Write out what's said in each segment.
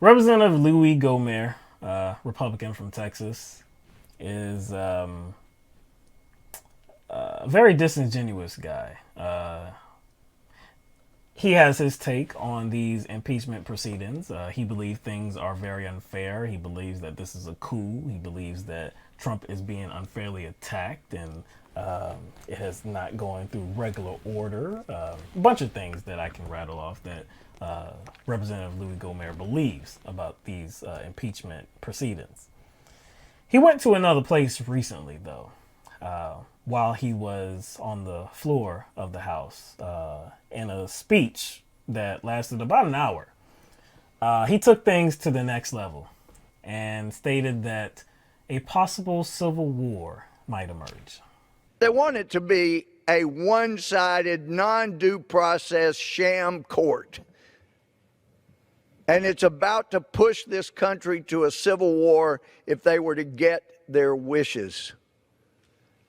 Representative Louis Gohmert, Republican from Texas, is a very disingenuous guy. He has his take on these impeachment proceedings. He believes things are very unfair. He believes that this is a coup. He believes that Trump is being unfairly attacked and it has not going through regular order. A bunch of things that I can rattle off that Representative Louis Gohmert believes about these impeachment proceedings. He went to another place recently, though, while he was on the floor of the House in a speech that lasted about an hour. He took things to the next level and stated that a possible civil war might emerge. They want it to be a one-sided, non-due process sham court. And it's about to push this country to a civil war if they were to get their wishes.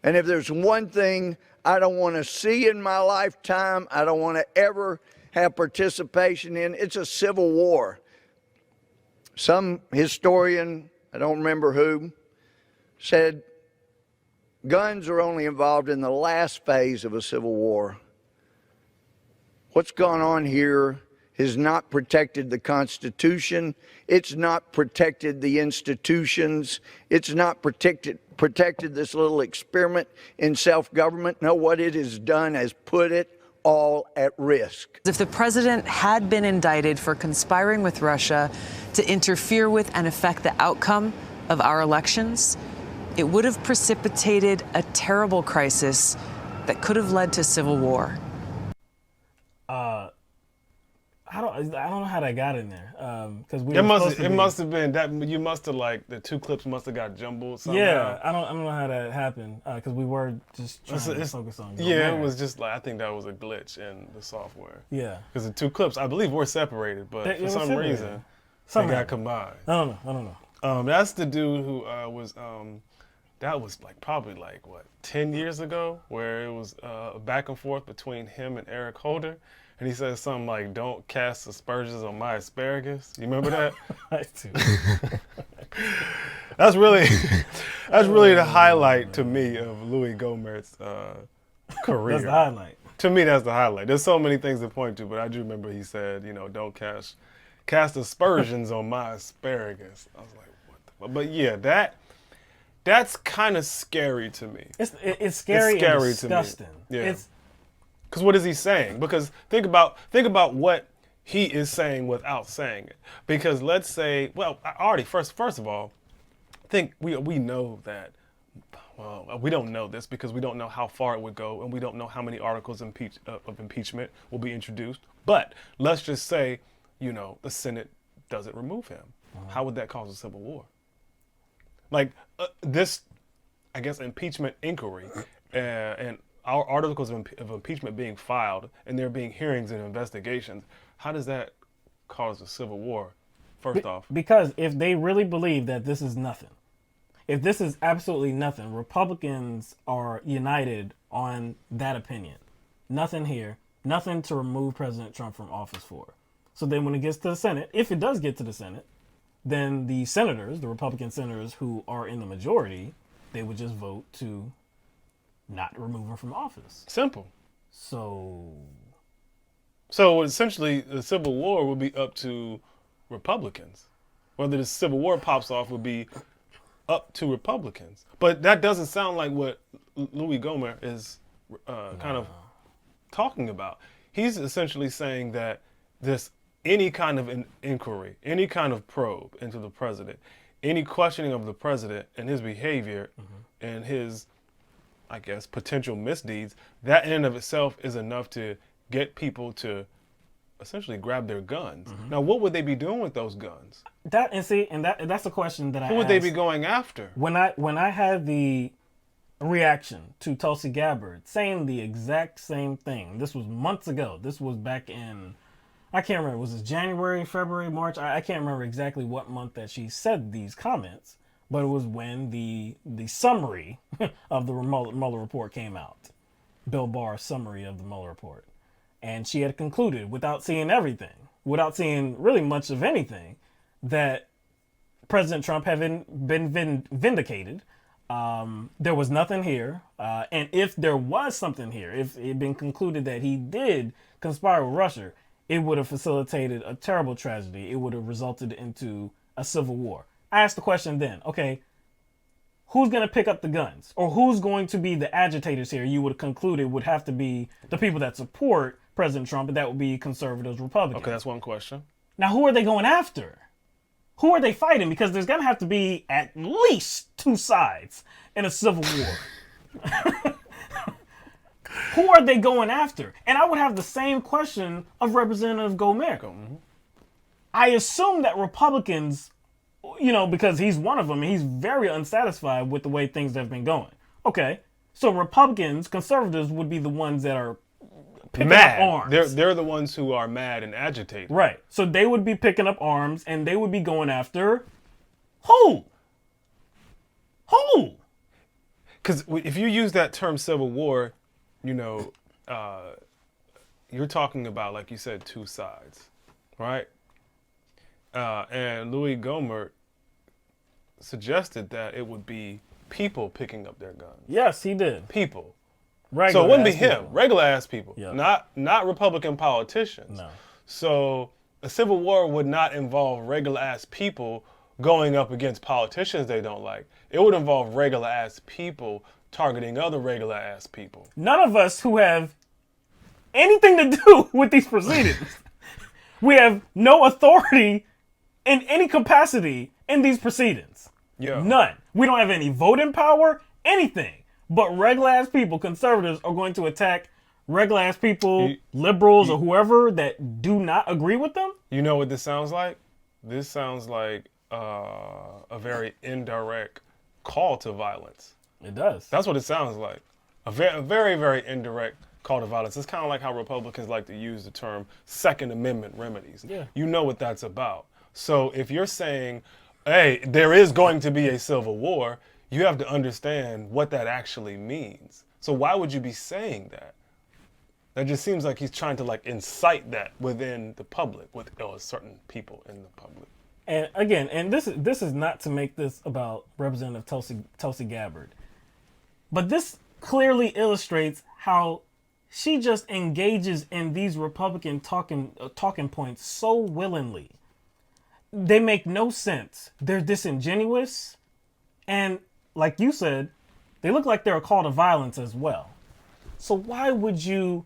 And if there's one thing I don't want to see in my lifetime, I don't want to ever have participation in, it's a civil war. Some historian, I don't remember who, said guns are only involved in the last phase of a civil war. What's gone on here has not protected the Constitution. It's not protected the institutions. It's not protected this little experiment in self-government. No, what it has done has put it all at risk. If the president had been indicted for conspiring with Russia to interfere with and affect the outcome of our elections, it would have precipitated a terrible crisis that could have led to civil war. I don't know how that got in there because it must have been that you must have like the two clips must have got jumbled somehow. Yeah, I don't know how that happened because we were just trying to focus on. Yeah, it was just like I think that was a glitch in the software. Yeah, because the two clips I believe were separated, but for some reason they got combined. I don't know. That's the dude who was that was like probably like what 10 years ago, where it was back and forth between him and Eric Holder. And he says something like, "Don't cast aspersions on my asparagus." You remember that? I do. That's really the highlight to me of Louis Gohmert's career. That's the highlight. To me, that's the highlight. There's so many things to point to, but I do remember he said, "Don't cast aspersions on my asparagus." I was like, "What?" But yeah, that's kind of scary to me. It's scary and disgusting. To me. Yeah. Because what is he saying? Because think about what he is saying without saying it. Because let's say, well, first of all, I think we know that. Well, we don't know this because we don't know how far it would go, and we don't know how many articles of impeachment will be introduced. But let's just say, the Senate doesn't remove him. How would that cause a civil war? Like this, I guess, impeachment inquiry and our articles of impeachment being filed and there being hearings and investigations, how does that cause a civil war, first off? Because if they really believe that this is nothing, if this is absolutely nothing, Republicans are united on that opinion. Nothing here, nothing to remove President Trump from office for. So then when it gets to the Senate, if it does get to the Senate, then the senators, the Republican senators who are in the majority, they would just vote to not remove him from office. Simple. So essentially, the Civil War will be up to Republicans. Whether the Civil War pops off will be up to Republicans. But that doesn't sound like what Louis Gohmert is kind of talking about. He's essentially saying that any kind of an inquiry, any kind of probe into the president, any questioning of the president and his behavior and his, I guess, potential misdeeds, that in and of itself is enough to get people to essentially grab their guns. Now, what would they be doing with those guns? That's a question that I asked. Who would they be going after? When I had the reaction to Tulsi Gabbard saying the exact same thing. This was months ago. This was back in, I can't remember, was it January, February, March? I can't remember exactly what month that she said these comments. But it was when the summary of the Mueller report came out. Bill Barr's summary of the Mueller report. And she had concluded, without seeing everything, without seeing really much of anything, that President Trump having been vindicated. There was nothing here. And if there was something here, if it had been concluded that he did conspire with Russia, it would have facilitated a terrible tragedy. It would have resulted into a civil war. I asked the question then, okay, who's going to pick up the guns? Or who's going to be the agitators here? You would have concluded would have to be the people that support President Trump, and that would be conservatives, Republicans. Okay, that's one question. Now, who are they going after? Who are they fighting? Because there's going to have to be at least two sides in a civil war. Who are they going after? And I would have the same question of Representative Gomer. Mm-hmm. I assume that Republicans, because he's one of them, and he's very unsatisfied with the way things have been going. Okay, so Republicans, conservatives would be the ones that are picking up arms. They're the ones who are mad and agitated. Right. So they would be picking up arms, and they would be going after who? Who? Because if you use that term civil war, you're talking about, like you said, two sides, right? And Louis Gohmert suggested that it would be people picking up their guns. Yes, he did. People. Regular So it wouldn't be ass him. people. Regular ass people. Yeah. Not Republican politicians. No. So a civil war would not involve regular ass people going up against politicians they don't like. It would involve regular ass people targeting other regular ass people. None of us who have anything to do with these proceedings, we have no authority in any capacity in these proceedings. Yeah. None. We don't have any voting power, anything. But regular ass people, conservatives, are going to attack regular ass people, liberals, or whoever that do not agree with them. You know what this sounds like? This sounds like a very indirect call to violence. It does. That's what it sounds like. A very, very indirect call to violence. It's kind of like how Republicans like to use the term Second Amendment remedies. Yeah. You know what that's about. So if you're saying, hey, there is going to be a civil war, you have to understand what that actually means. So why would you be saying that? That just seems like he's trying to incite that within the public, with certain people in the public. And again, this is not to make this about Representative Tulsi Gabbard, but this clearly illustrates how she just engages in these Republican talking points so willingly. They make no sense. They're disingenuous, and like you said, they look like they're a call to violence as well. So why would you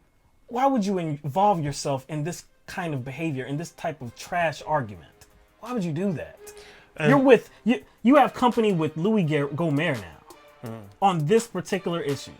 involve yourself in this kind of behavior, in this type of trash argument? Why would you do that? You have company with Louis Gohmert now on this particular issue.